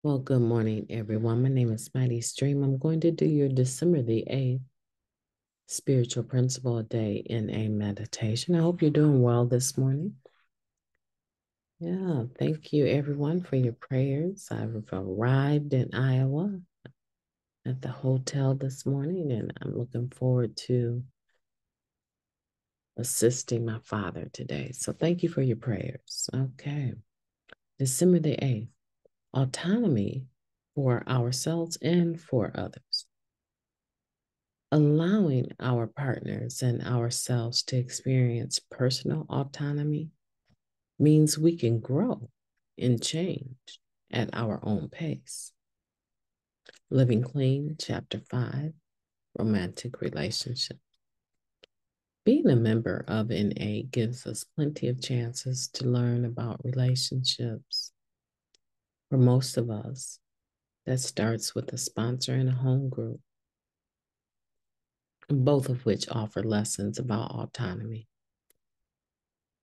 Well, good morning, everyone. My name is MightyStream. I'm going to do your December the 8th spiritual principle day in a meditation. I hope you're doing well this morning. Yeah, thank you, everyone, for your prayers. I've arrived in Iowa at the hotel this morning, and I'm looking forward to assisting my father today. So thank you for your prayers. Okay, December the 8th, autonomy for ourselves and for others. Allowing our partners and ourselves to experience personal autonomy means we can grow and change at our own pace. Living Clean, Chapter 5, Romantic Relationship. Being a member of NA gives us plenty of chances to learn about relationships. For most of us, that starts with a sponsor and a home group, both of which offer lessons about autonomy.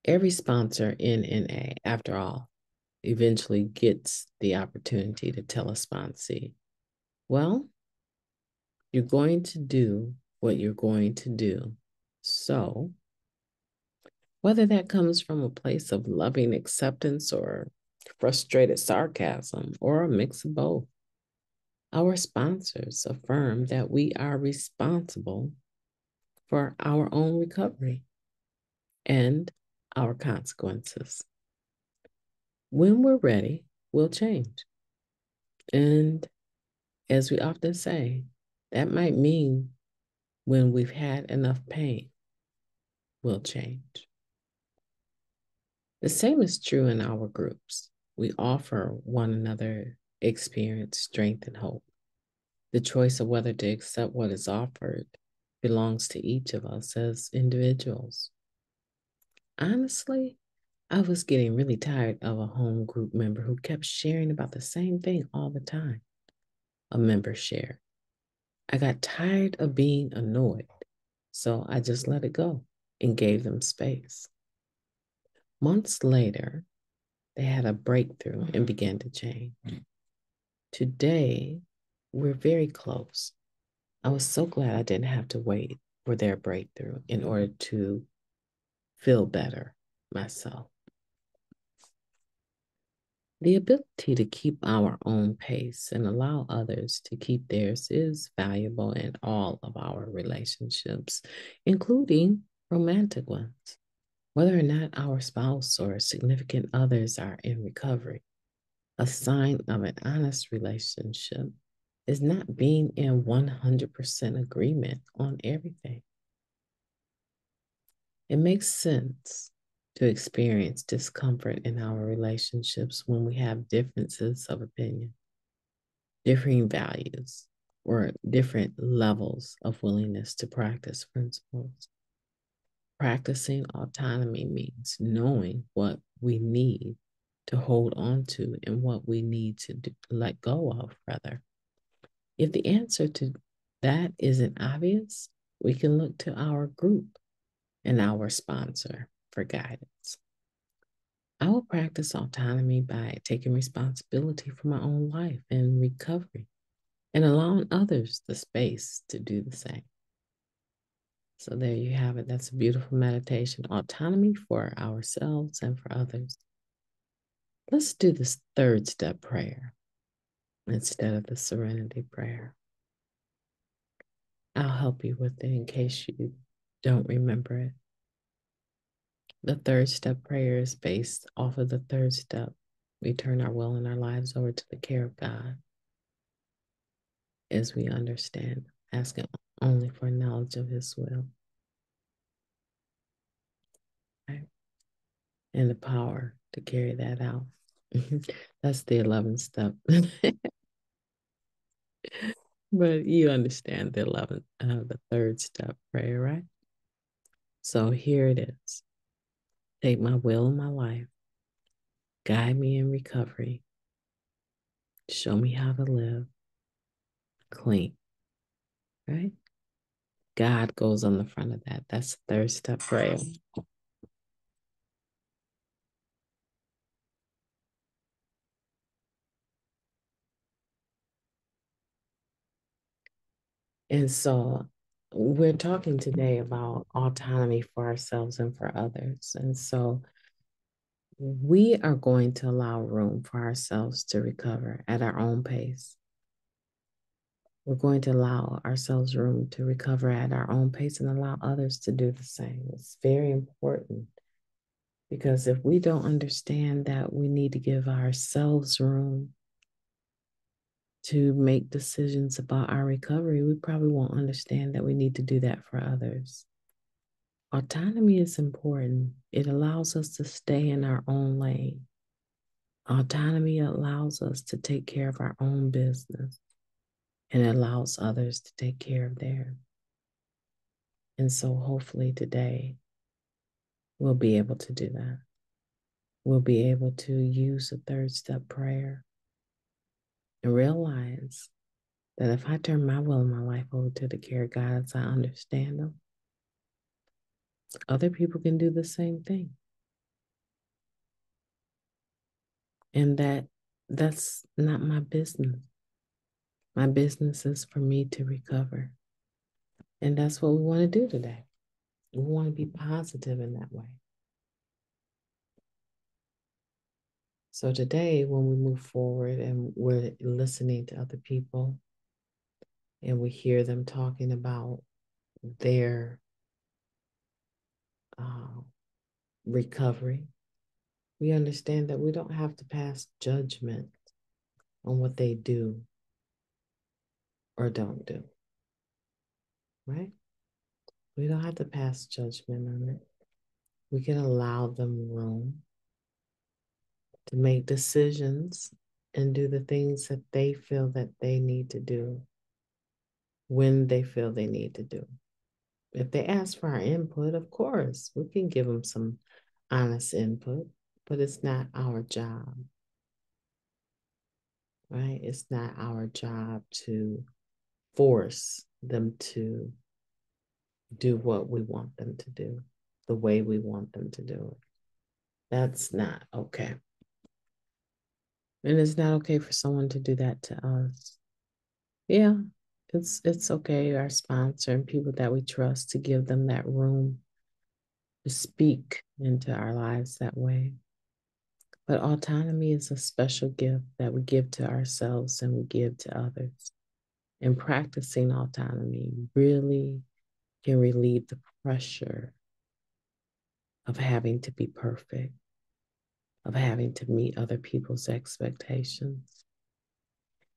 Every sponsor in NA, after all, eventually gets the opportunity to tell a sponsee, well, you're going to do what you're going to do. So, whether that comes from a place of loving acceptance or frustrated sarcasm or a mix of both, our sponsors affirm that we are responsible for our own recovery and our consequences. When we're ready, we'll change. And as we often say, that might mean when we've had enough pain, we'll change. The same is true in our groups. We offer one another experience, strength, and hope. The choice of whether to accept what is offered belongs to each of us as individuals. Honestly, I was getting really tired of a home group member who kept sharing about the same thing all the time. A member shared, I got tired of being annoyed, so I just let it go and gave them space. Months later, they had a breakthrough and began to change. Today, we're very close. I was so glad I didn't have to wait for their breakthrough in order to feel better myself. The ability to keep our own pace and allow others to keep theirs is valuable in all of our relationships, including romantic ones. Whether or not our spouse or significant others are in recovery, a sign of an honest relationship is not being in 100% agreement on everything. It makes sense to experience discomfort in our relationships when we have differences of opinion, differing values, or different levels of willingness to practice principles. Practicing autonomy means knowing what we need to hold on to and what we need to let go of, rather. If the answer to that isn't obvious, we can look to our group and our sponsor for guidance. I will practice autonomy by taking responsibility for my own life and recovery and allowing others the space to do the same. So there you have it. That's a beautiful meditation. Autonomy for ourselves and for others. Let's do this third step prayer instead of the serenity prayer. I'll help you with it in case you don't remember it. The third step prayer is based off of the third step. We turn our will and our lives over to the care of God as we understand, asking only for knowledge of His will. Right? And the power to carry that out. That's the 11th step. But you understand the 11th, the third step prayer, right? So here it is. Take my will in my life. Guide me in recovery. Show me how to live clean, right? God goes on the front of that. That's the third step prayer. And so we're talking today about autonomy for ourselves and for others. And so we are going to allow room for ourselves to recover at our own pace. We're going to allow ourselves room to recover at our own pace and allow others to do the same. It's very important because if we don't understand that we need to give ourselves room to make decisions about our recovery, we probably won't understand that we need to do that for others. Autonomy is important. It allows us to stay in our own lane. Autonomy allows us to take care of our own business and it allows others to take care of theirs. And so hopefully today we'll be able to do that. We'll be able to use a third step prayer and realize that if I turn my will and my life over to the care of God as I understand them, other people can do the same thing. And that's not my business. My business is for me to recover. And that's what we want to do today. We want to be positive in that way. So today, when we move forward and we're listening to other people and we hear them talking about their recovery, we understand that we don't have to pass judgment on what they do or don't do, right? We don't have to pass judgment on it. We can allow them room to make decisions and do the things that they feel that they need to do when they feel they need to do. If they ask for our input, of course, we can give them some honest input, but it's not our job, right? It's not our job to force them to do what we want them to do, the way we want them to do it. That's not okay. And it's not okay for someone to do that to us. Yeah, it's okay, our sponsor and people that we trust, to give them that room to speak into our lives that way. But autonomy is a special gift that we give to ourselves and we give to others. And practicing autonomy really can relieve the pressure of having to be perfect, of having to meet other people's expectations,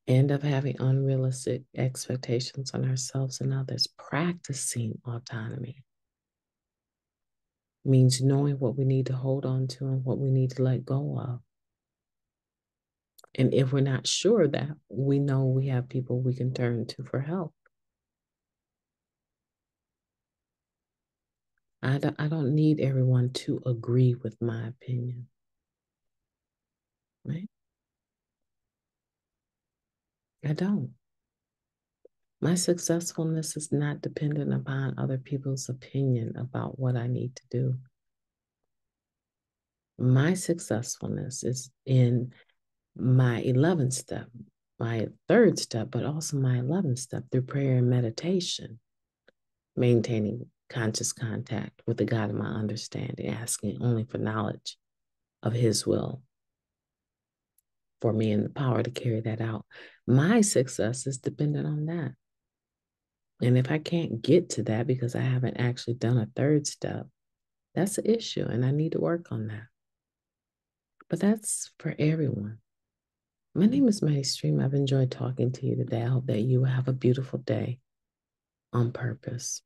and of having unrealistic expectations on ourselves and others. Practicing autonomy means knowing what we need to hold on to and what we need to let go of. And if we're not sure of that, we know we have people we can turn to for help. I don't need everyone to agree with my opinion, right? I don't. My successfulness is not dependent upon other people's opinion about what I need to do. My successfulness is in my 11th step, my third step, but also my 11th step through prayer and meditation, maintaining conscious contact with the God of my understanding, asking only for knowledge of His will for me and the power to carry that out. My success is dependent on that. And if I can't get to that because I haven't actually done a third step, that's an issue and I need to work on that. But that's for everyone. My name is MightyStream. I've enjoyed talking to you today. I hope that you have a beautiful day on purpose.